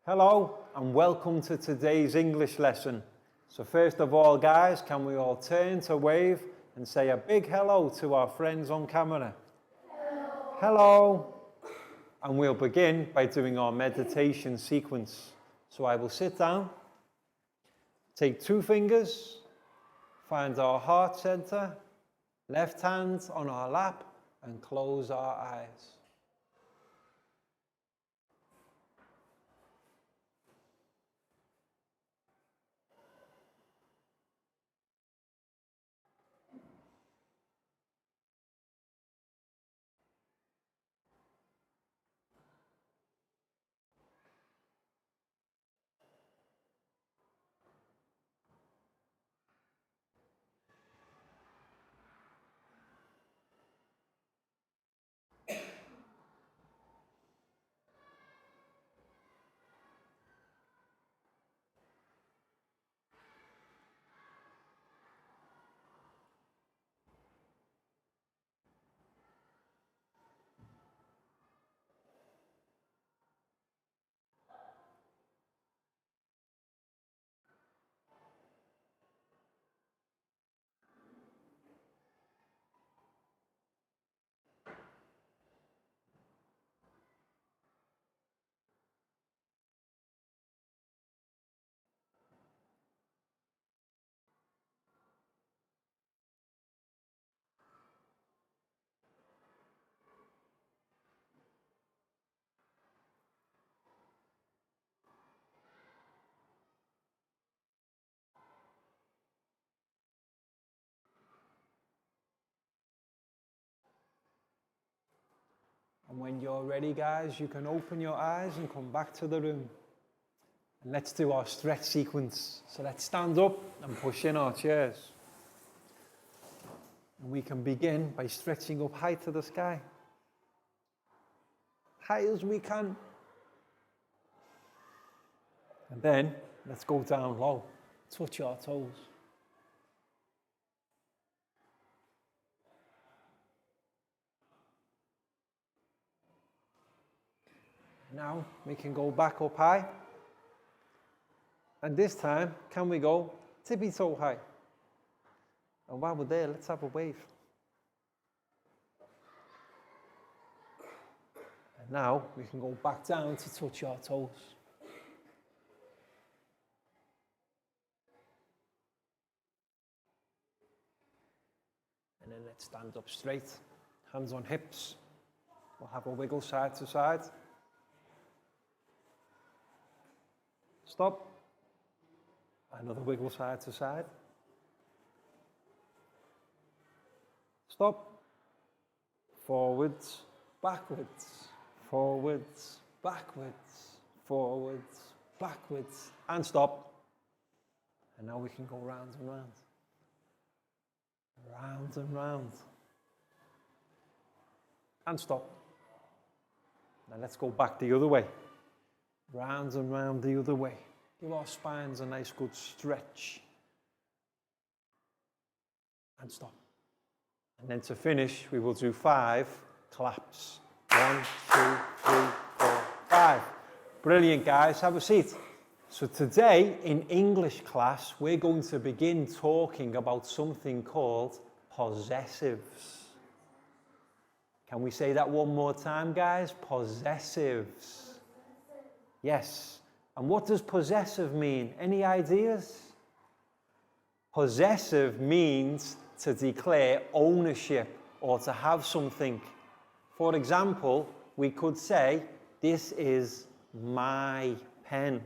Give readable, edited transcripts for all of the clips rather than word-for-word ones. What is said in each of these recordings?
Hello and welcome to today's English lesson. So first of all, guys, can we all turn to wave and say a big hello to our friends on camera? Hello. Hello. And we'll begin by doing our meditation sequence. So I will sit down, take 2 fingers, find our heart center, left hand on our lap and close our eyes. And when you're ready, guys, you can open your eyes and come back to the room. And let's do our stretch sequence. So let's stand up and push in our chairs. And we can begin by stretching up high to the sky. High as we can. And then let's go down low. Touch our toes. Now we can go back up high. And this time, can we go tippy toe high? And while we're there, let's have a wave. And now we can go back down to touch our toes. And then let's stand up straight, hands on hips. We'll have a wiggle side to side. Stop. Another wiggle side to side. Stop. Forwards, backwards, forwards, backwards, forwards, backwards, and stop. And now we can go round and round. Round and round. And stop. Now let's go back the other way. Round and round the other way. Give our spines a nice good stretch. And stop. And then to finish, we will do 5 claps. 1, 2, 3, 4, 5. Brilliant, guys. Have a seat. So today in English class, we're going to begin talking about something called possessives. Can we say that one more time, guys? Possessives. Yes. And what does possessive mean? Any ideas? Possessive means to declare ownership or to have something. For example, we could say, this is my pen.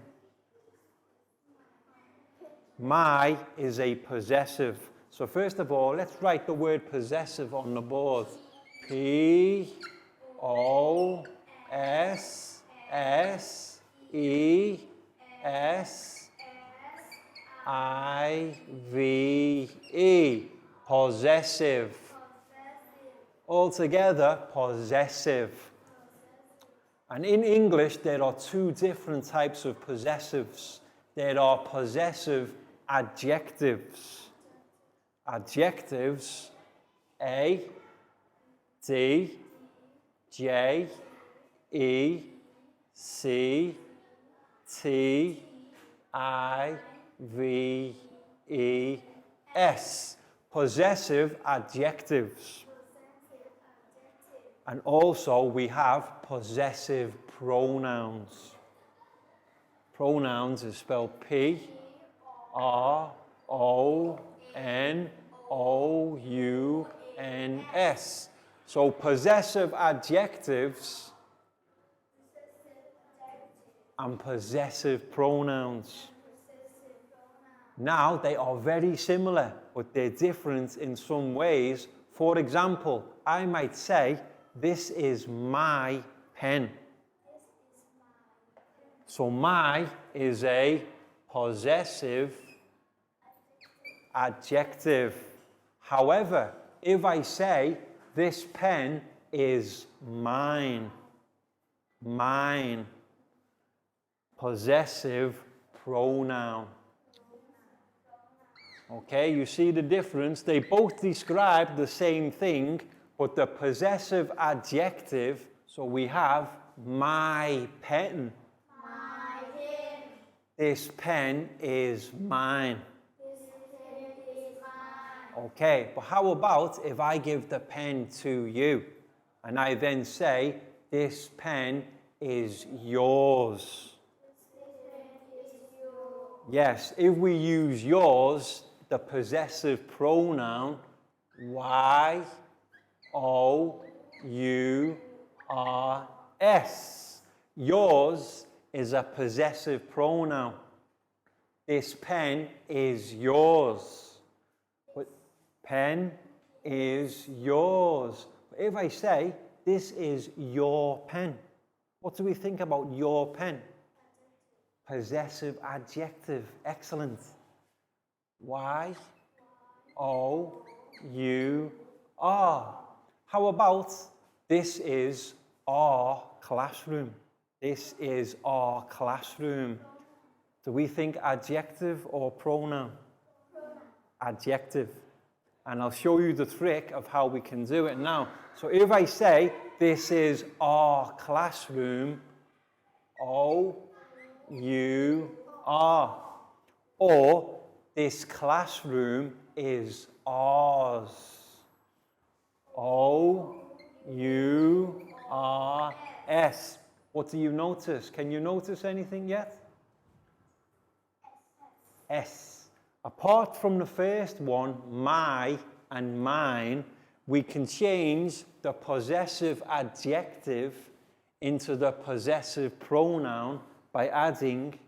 My is a possessive. So first of all, let's write the word possessive on the board. P-O-S-S-I-V-E. Possessive. Altogether, possessive. And in English, there are 2 different types of possessives. There are possessive adjectives. Adjectives, A, D, J, E, C, T-I-V-E-S. Possessive adjectives. And also we have possessive pronouns. Pronouns is spelled P-R-O-N-O-U-N-S. So possessive adjectives and possessive pronouns. Now they are very similar, but they're different in some ways. For example, I might say, this is my pen. So my is a possessive adjective. However, if I say, this pen is mine, mine, possessive pronoun. Okay, you see the difference? They both describe the same thing, but the possessive adjective, so we have my pen. My pen. This pen is mine. This pen is mine. Okay, but how about if I give the pen to you and I then say, this pen is yours? This pen is yours. Yes, if we use yours, the possessive pronoun Y-O-U-R-S. Yours is a possessive pronoun. This pen is yours. But pen is yours. If I say, this is your pen, what do we think about your pen? Possessive adjective. Excellent. Y-O-U-R. How about, this is our classroom? This is our classroom. Do we think adjective or pronoun? Pronoun. Adjective. And I'll show you the trick of how we can do it now. So if I say, this is our classroom, O-U-R. Or, this classroom is ours. O-U-R-S. What do you notice? Can you notice anything yet? S. Apart from the first one, my and mine, we can change the possessive adjective into the possessive pronoun by adding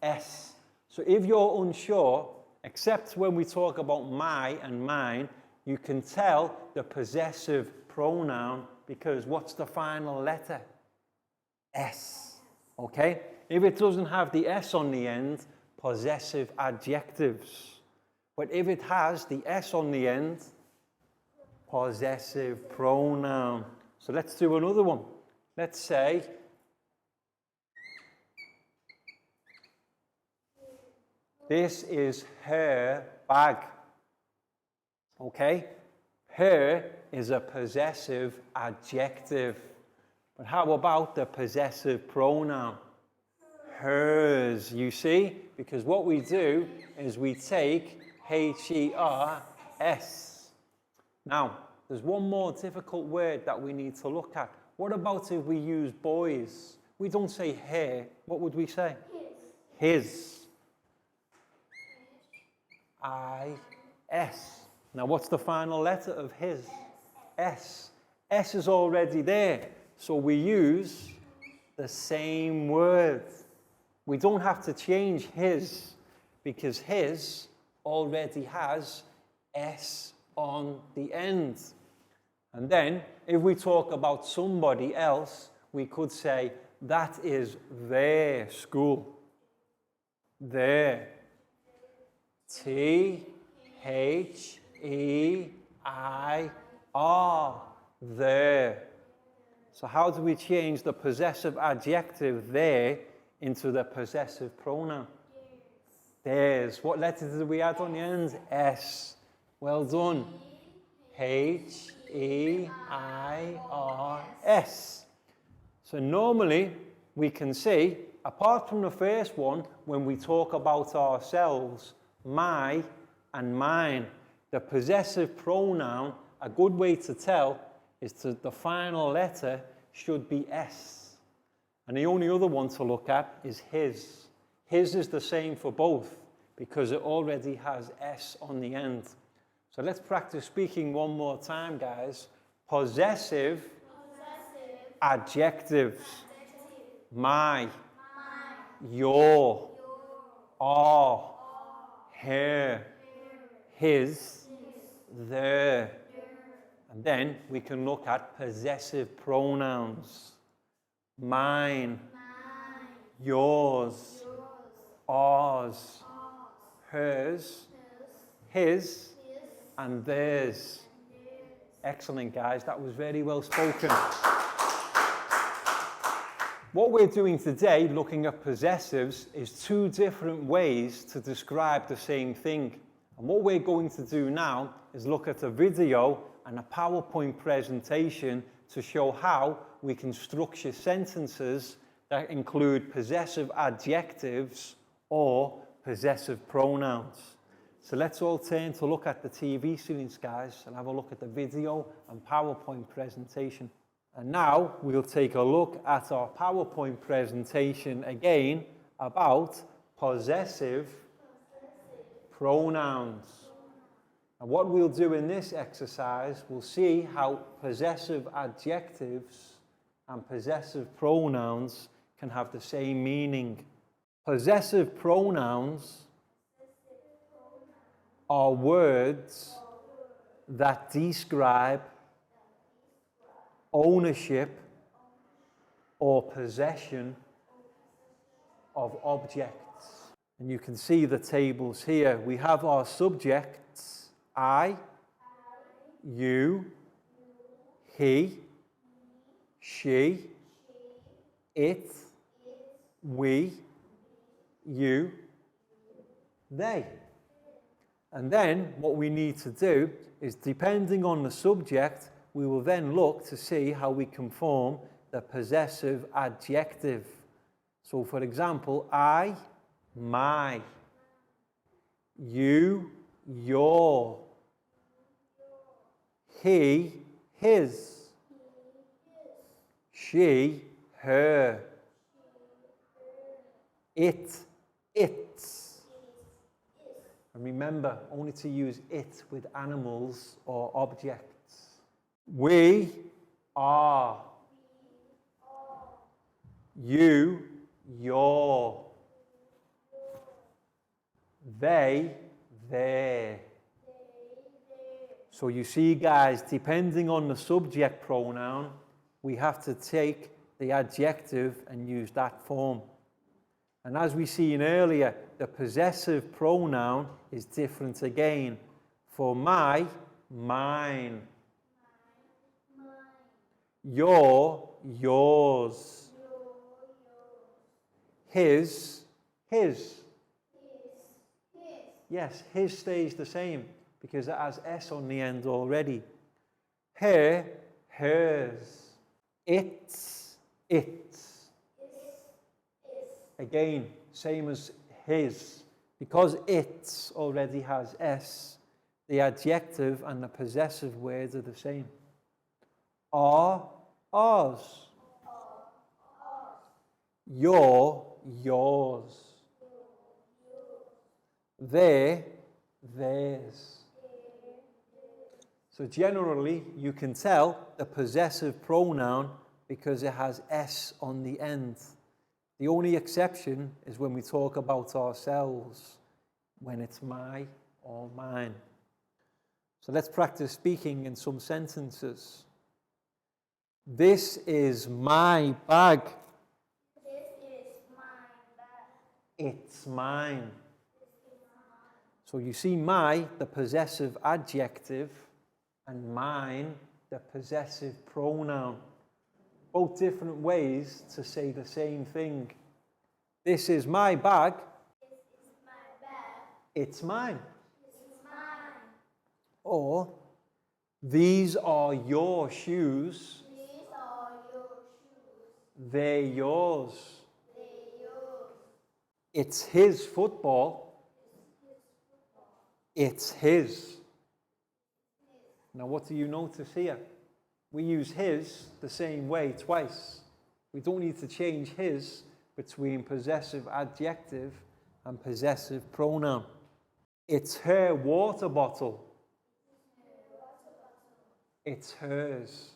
S. So if you're unsure, except when we talk about my and mine, you can tell the possessive pronoun because what's the final letter? S. Okay? If it doesn't have the S on the end, possessive adjectives. But if it has the S on the end, possessive pronoun. So let's do another one. Let's say, this is her bag. Okay? Her is a possessive adjective. But how about the possessive pronoun? Hers, you see? Because what we do is we take H-E-R-S. Now, there's one more difficult word that we need to look at. What about if we use boys? We don't say her. What would we say? His. I-S. Now, what's the final letter of his? S. S is already there. So we use the same word. We don't have to change his because his already has S on the end. And then, if we talk about somebody else, we could say, that is their school. Their. T-H-E-I-R. Their. So how do we change the possessive adjective there into the possessive pronoun? Theirs. What letter did we add on the end? S. Well done. H-E-I-R-S. So normally we can see apart from the first one, when we talk about ourselves, my and mine, the possessive pronoun, a good way to tell is the final letter should be S. And the only other one to look at is his. His is the same for both because it already has S on the end. So let's practice speaking one more time, guys. Possessive, adjectives. My, your, our, her, his, their. And then we can look at possessive pronouns. Mine, yours, ours, hers, his, and theirs. Excellent, guys. That was very well spoken. What we're doing today, looking at possessives, is two different ways to describe the same thing. And what we're going to do now is look at a video and a PowerPoint presentation to show how we can structure sentences that include possessive adjectives or possessive pronouns. So let's all turn to look at the TV screens, guys, and have a look at the video and PowerPoint presentation. And now we'll take a look at our PowerPoint presentation again about possessive pronouns. And what we'll do in this exercise, we'll see how possessive adjectives and possessive pronouns can have the same meaning. Possessive pronouns are words that describe ownership or possession of objects. And you can see the tables here. We have our subjects, I, you, he, she, it, we, you, they. And then what we need to do is, depending on the subject, we will then look to see how we can form the possessive adjective. So for example, I, my, you, your, he, his, she, her, it, its. And remember, only to use it with animals or objects. We are. You, your. They, their. So you see, guys, depending on the subject pronoun, we have to take the adjective and use that form. And as we seen earlier, the possessive pronoun is different again. For my, mine. Your, yours. His, his. Yes, his stays the same because it has S on the end already. Her, hers. Its, its. Again, same as his. Because it already has S, the adjective and the possessive words are the same. Are, ours. Your, yours. Their, theirs. So generally, you can tell the possessive pronoun because it has S on the end. The only exception is when we talk about ourselves, when it's my or mine. So let's practice speaking in some sentences. This is my bag. This is my bag. It's mine. So you see my, the possessive adjective, and mine, the possessive pronoun. Both different ways to say the same thing. This is my bag. This is my bag. It's mine. This is mine. Or, these are your shoes. These are your shoes. They're yours. They're yours. It's his football. It's his. Now, what do you notice here? We use his the same way twice. We don't need to change his between possessive adjective and possessive pronoun. It's her water bottle. It's hers.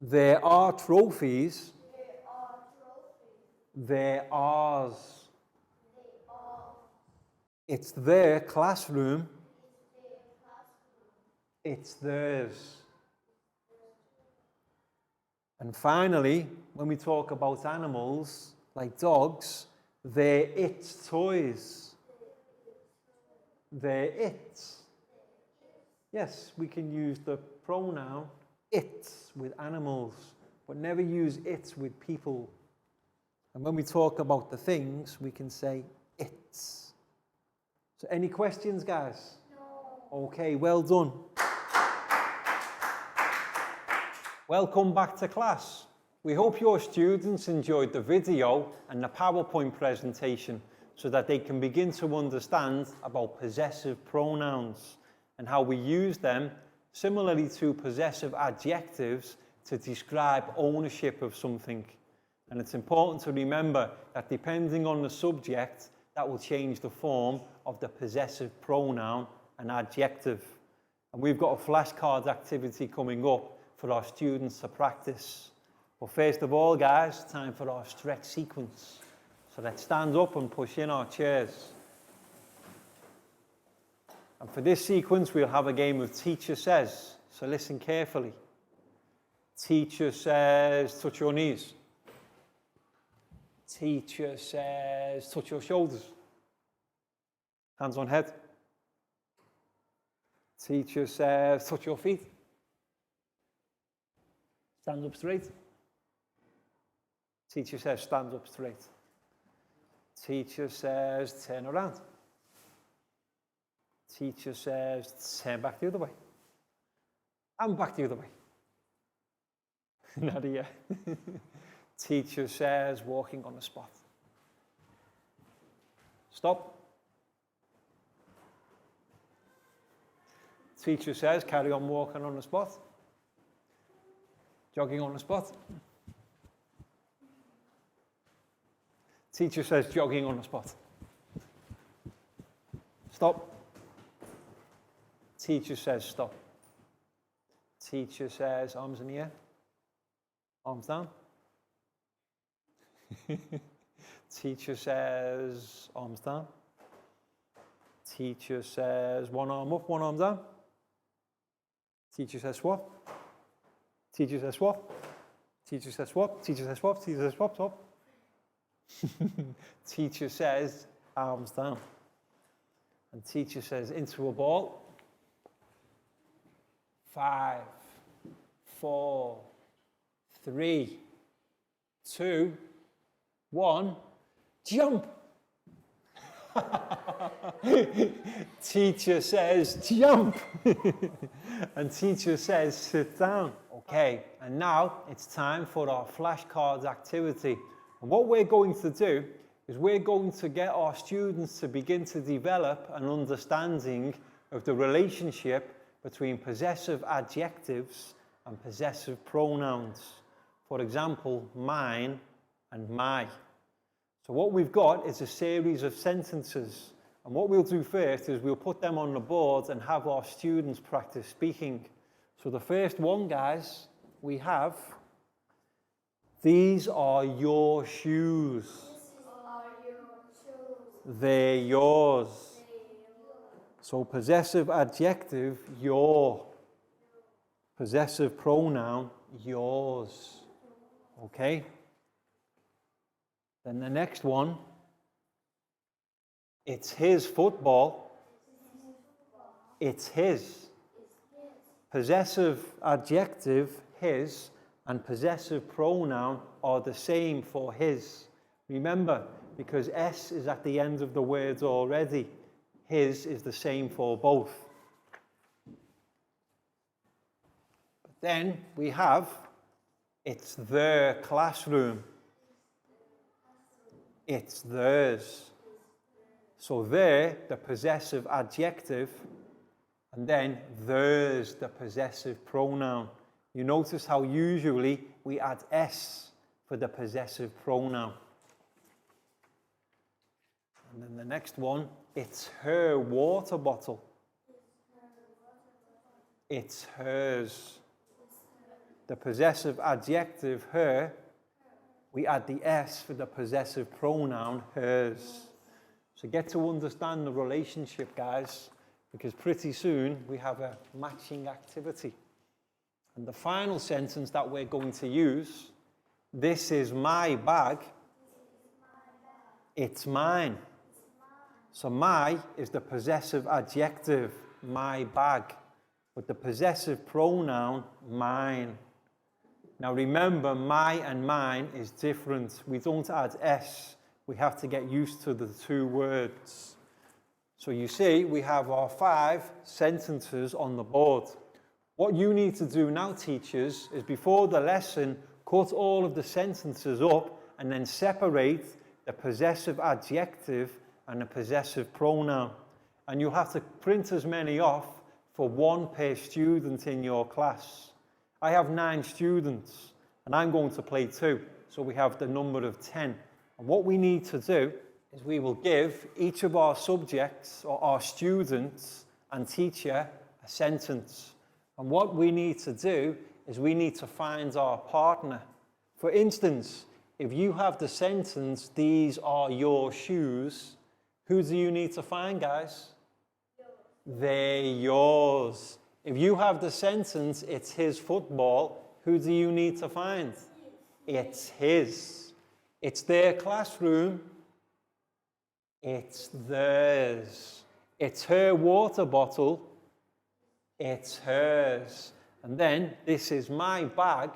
There are trophies. They're ours. It's their classroom. It's theirs. And finally, when we talk about animals, like dogs, they're its toys. They're its. Yes, we can use the pronoun it with animals, but never use it with people. And when we talk about the things, we can say its. So any questions, guys? No. Okay, well done. Welcome back to class. We hope your students enjoyed the video and the PowerPoint presentation so that they can begin to understand about possessive pronouns and how we use them similarly to possessive adjectives to describe ownership of something. And it's important to remember that depending on the subject, that will change the form of the possessive pronoun and adjective. And we've got a flashcard activity coming up for our students to practice. But first of all, guys, time for our stretch sequence. So let's stand up and push in our chairs. And for this sequence, we'll have a game of Teacher Says. So listen carefully. Teacher says, touch your knees. Teacher says, touch your shoulders. Hands on head. Teacher says, touch your feet. Stand up straight. Teacher says, stand up straight. Teacher says, turn around. Teacher says, turn back the other way. And back the other way. Not here. Teacher says, walking on the spot. Stop. Teacher says, carry on walking on the spot. Jogging on the spot. Teacher says, jogging on the spot. Stop. Teacher says, stop. Teacher says, arms in the air. Arms down. Teacher says, arms down. Teacher says, one arm up, one arm down. Teacher says, swap. Teacher says, swap. Teacher says, swap. Teacher says, swap. Teacher says, swap, swap. Teacher says, arms down. And teacher says, into a ball. 5, 4, 3, 2, 1, jump. Teacher says, jump. And teacher says, sit down. Okay, and now it's time for our flashcards activity. And what we're going to do is we're going to get our students to begin to develop an understanding of the relationship between possessive adjectives and possessive pronouns. For example, mine and my. So what we've got is a series of sentences. And what we'll do first is we'll put them on the board and have our students practice speaking. So the first one, guys, we have, these are your shoes. They're yours. So possessive adjective, your. Possessive pronoun, yours. Okay? Then the next one, it's his football. It's his. Possessive adjective, his, and possessive pronoun are the same for his. Remember, because S is at the end of the words already, his is the same for both. But then we have, it's their classroom. it's theirs. So their, the possessive adjective, and then theirs, the possessive pronoun. You notice how usually we add s for the possessive pronoun. And then the next one, it's her water bottle. It's hers. The possessive adjective, her, we add the s for the possessive pronoun, hers. So get to understand the relationship, guys, because pretty soon we have a matching activity. And the final sentence that we're going to use, this is my bag, it's mine. So my is the possessive adjective, my bag, but the possessive pronoun, mine. Now remember, my and mine is different. We don't add s. We have to get used to the two words. So you see, we have our 5 sentences on the board. What you need to do now, teachers, is before the lesson, cut all of the sentences up and then separate the possessive adjective and the possessive pronoun. And you'll have to print as many off for 1 per student in your class. I have 9 students and I'm going to play 2. So we have the number of 10. And what we need to do is we will give each of our subjects or our students and teacher a sentence. And what we need to do is we need to find our partner. For instance, if you have the sentence, these are your shoes, who do you need to find, guys? They're yours. If you have the sentence, it's his football, who do you need to find? It's his. It's their classroom. It's theirs. It's her water bottle. It's hers. And then, this is my bag.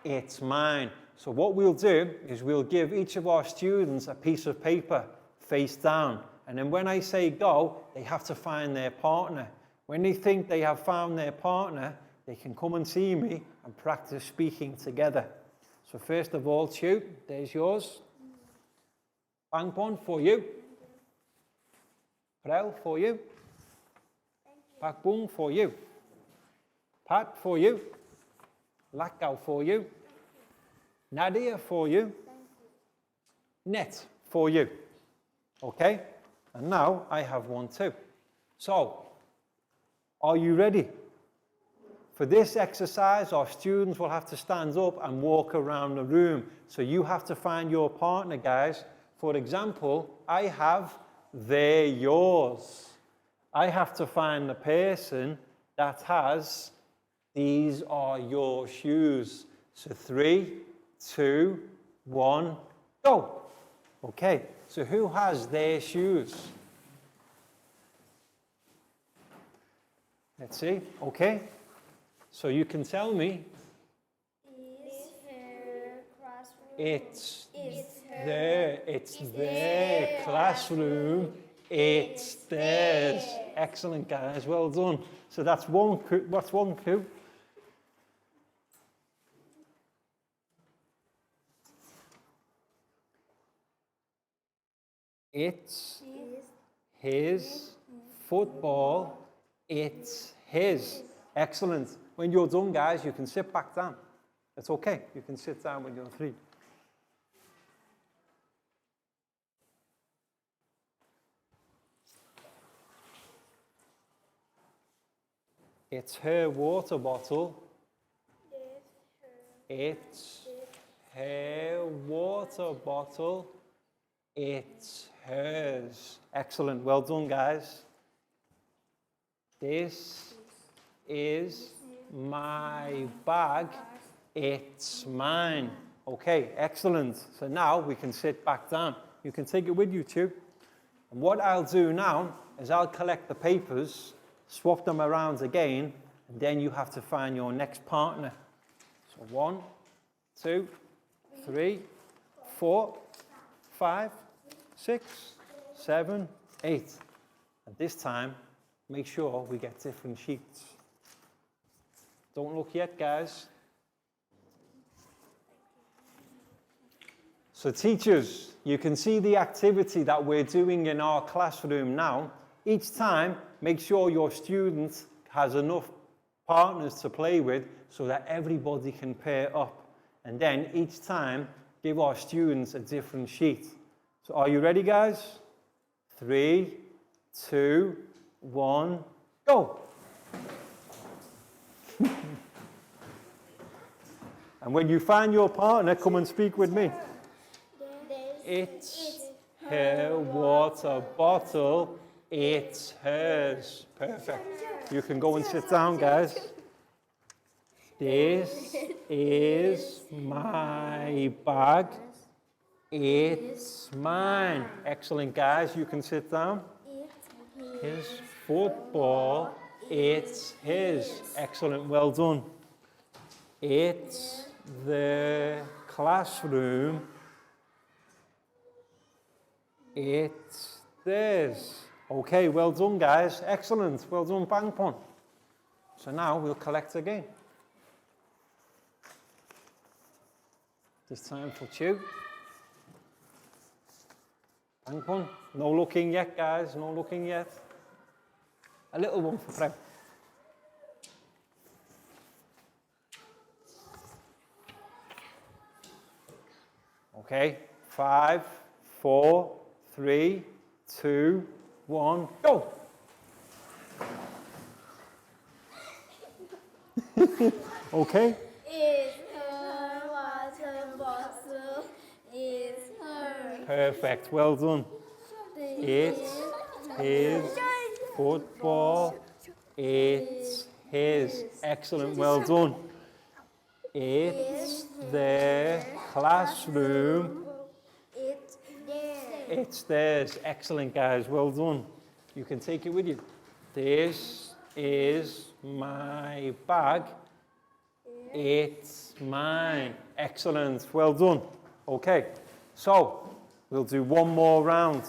It's mine. So what we'll do is we'll give each of our students a piece of paper face down. And then when I say go, they have to find their partner. When they think they have found their partner, they can come and see me and practice speaking together. So first of all, Chu, there's yours. Bang Bon for you. Prel for you. Pak Bung for you. Pat for you. Lakau for you. Nadia for you. Net for you. Okay? And now I have 1 too. So, are you ready? For this exercise, our students will have to stand up and walk around the room. So you have to find your partner, guys. For example, I have they're yours. I have to find the person that has these are your shoes. So 3, 2, 1, go. Okay, so who has their shoes? Let's see, okay. So you can tell me. Is her classroom? It's her. It's their classroom. It's theirs. Excellent, guys. Well done. So that's one coup. It's his football. It's his. Excellent. When you're done, guys, you can sit back down. It's okay. You can sit down when you're 3. It's her water bottle. It's her water bottle. It's hers. Excellent. Well done, guys. This is my bag. It's mine. Okay, excellent. So now we can sit back down. You can take it with you too. And what I'll do now is I'll collect the papers, swap them around again, and then you have to find your next partner. So 1, 2, 3, 4, 5, 6, 7, 8. And this time, make sure we get different sheets. Don't look yet, guys. So teachers, you can see the activity that we're doing in our classroom now. Each time, make sure your student has enough partners to play with so that everybody can pair up. And then each time, give our students a different sheet. So are you ready, guys? 3, 2, 1, go! And when you find your partner, come and speak with me. It's her water bottle. It's hers. Perfect. You can go and sit down, guys. This is my bag. It's mine. Excellent, guys. You can sit down. His football. It's his. Excellent. Well done. It's the classroom. It's theirs. Okay, well done, guys. Excellent. Well done, Bang Pon. So now we'll collect again. This time for Chew. Bang Pon. No looking yet, guys. No looking yet. A little one for Prem. Okay. 5, 4, 3, 2, 1, go! Okay. It's her water bottle. It's her. Perfect. Well done. It's his football. It's his. Excellent. Well done. It's their classroom. It's there. It's theirs. Excellent, guys. Well done. You can take it with you. This is my bag. It's mine. Excellent. Well done. Okay, so we'll do one more round.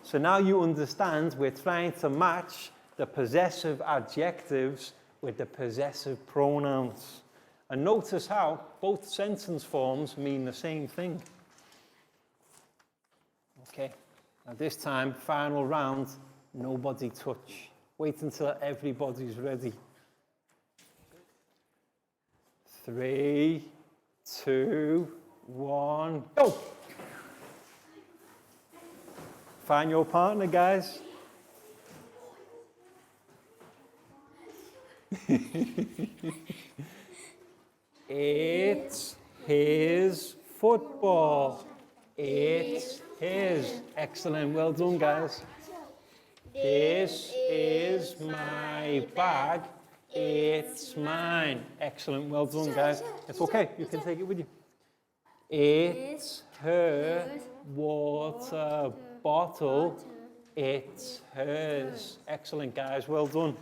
So now you understand we're trying to match the possessive adjectives with the possessive pronouns. And notice how both sentence forms mean the same thing. Okay, now this time, final round, nobody touch. Wait until everybody's ready. 3, 2, 1, go! Find your partner, guys. It's his football. It's his. Excellent. Well done, guys. This is my bag. It's mine. Excellent. Well done, guys. It's okay. You can take it with you. It's her water bottle. It's hers. Excellent, guys. Well done.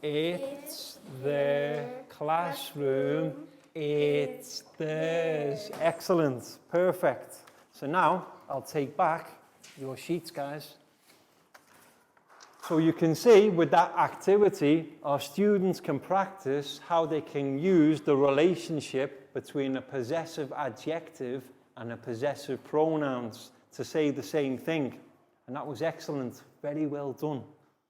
It's their classroom. It's theirs. Excellent. Perfect. So now I'll take back your sheets, guys. So you can see with that activity, our students can practice how they can use the relationship between a possessive adjective and a possessive pronouns to say the same thing. And that was excellent. Very well done.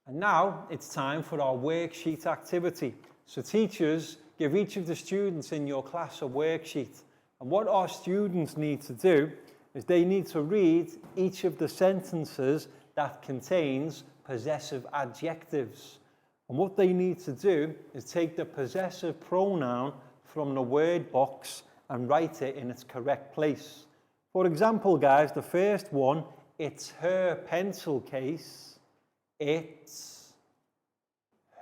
And now it's time for our worksheet activity. So teachers, give each of the students in your class a worksheet. And what our students need to do is they need to read each of the sentences that contains possessive adjectives. And what they need to do is take the possessive pronoun from the word box and write it in its correct place. For example, guys, the first one, it's her pencil case. It's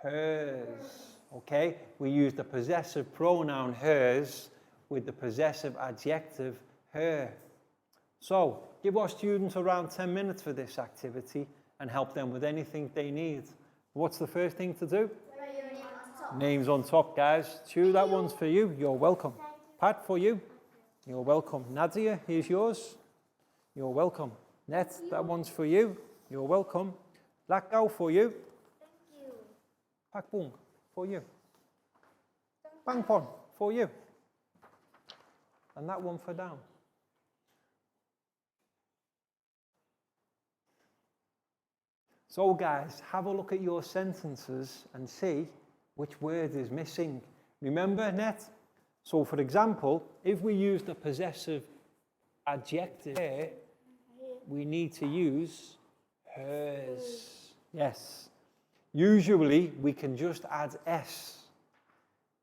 hers. Okay? We use the possessive pronoun hers with the possessive adjective her. So, give our students around 10 minutes for this activity and help them with anything they need. What's the first thing to do? Names on top, guys. Chew, that one's for you. You're welcome. Pat, for you. You're welcome. Nadia, here's yours. You're welcome. Net, that one's for you. You're welcome. Lakgao, for you. Thank you. Pakbong, for you. Bangpon, for you. and that one for down. So guys, have a look at your sentences and see which word is missing. Remember, Net? So for example, if we use the possessive adjective here, we need to use hers. Yes. Usually we can just add s,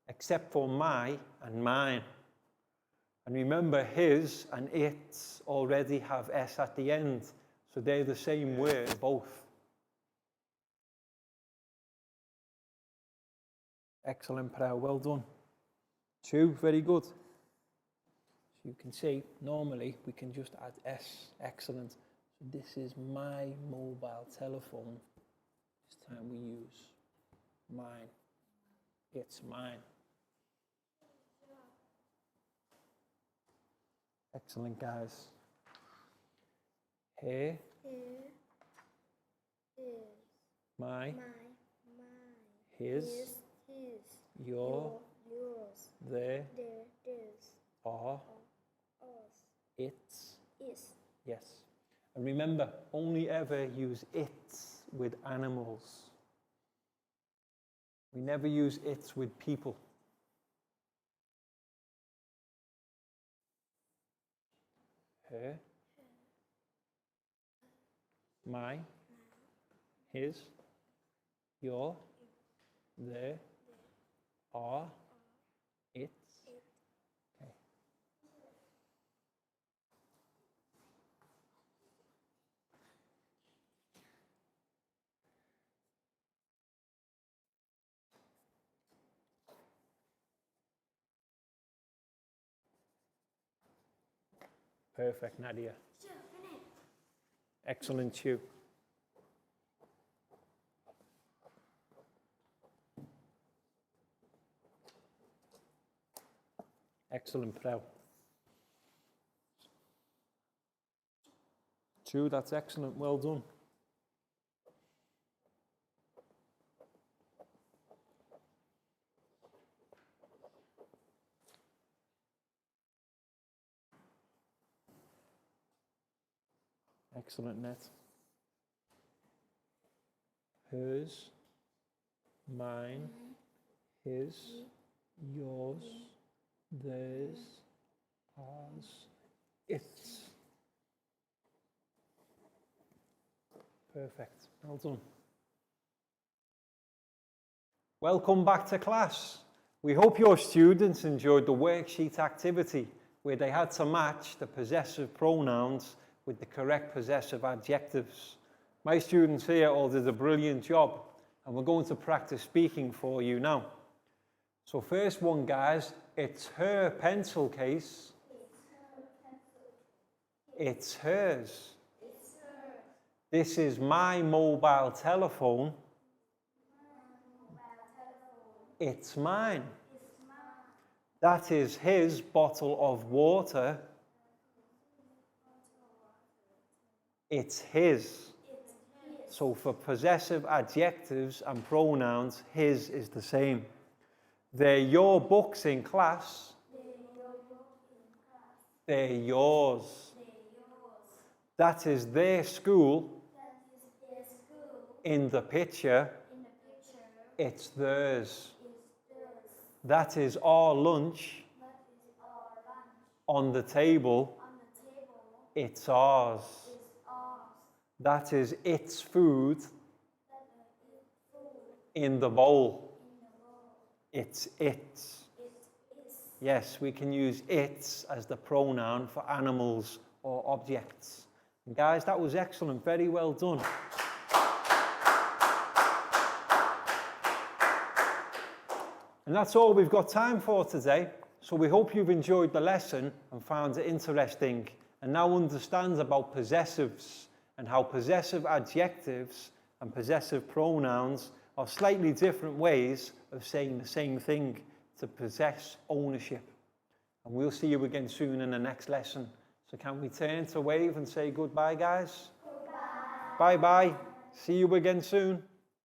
except for my and mine. And remember, his and its already have s at the end, so they're the same word, both. Excellent, Prao, well done. 2, very good. So you can see, normally we can just add s, excellent. So this is my mobile telephone. This time we use mine. It's mine. Excellent, guys. Here. My. His. Your. Yours. Their. Theirs. Our. Us. Its. Is. Yes. And remember, only ever use its with animals. We never use its with people. Her. My. His. Your. Their. Our. Its. Okay. Perfect, Nadia. Excellent, Chu. Excellent, Prao. 2, that's excellent, well done. Excellent, Net. Hers, mine, his, yours, theirs, ours, its. Perfect, well done. Welcome back to class. We hope your students enjoyed the worksheet activity where they had to match the possessive pronouns with the correct possessive adjectives. My students here all did a brilliant job, and we're going to practice speaking for you now. So first one, guys, it's her pencil case. It's hers. This is my mobile telephone. It's mine. That is his bottle of water. It's his. So for possessive adjectives and pronouns, his is the same. They're your books in class. They're yours. That is their school. In the picture. It's theirs. That is our lunch. On the table. It's ours. That is its food. In the bowl. It's its. Yes, we can use its as the pronoun for animals or objects. And guys, that was excellent. Very well done. And that's all we've got time for today. So we hope you've enjoyed the lesson and found it interesting and now understand about possessives and how possessive adjectives and possessive pronouns are slightly different ways of saying the same thing, to possess ownership. And we'll see you again soon in the next lesson. So can we turn to wave and say goodbye, guys? Goodbye. Bye-bye. See you again soon.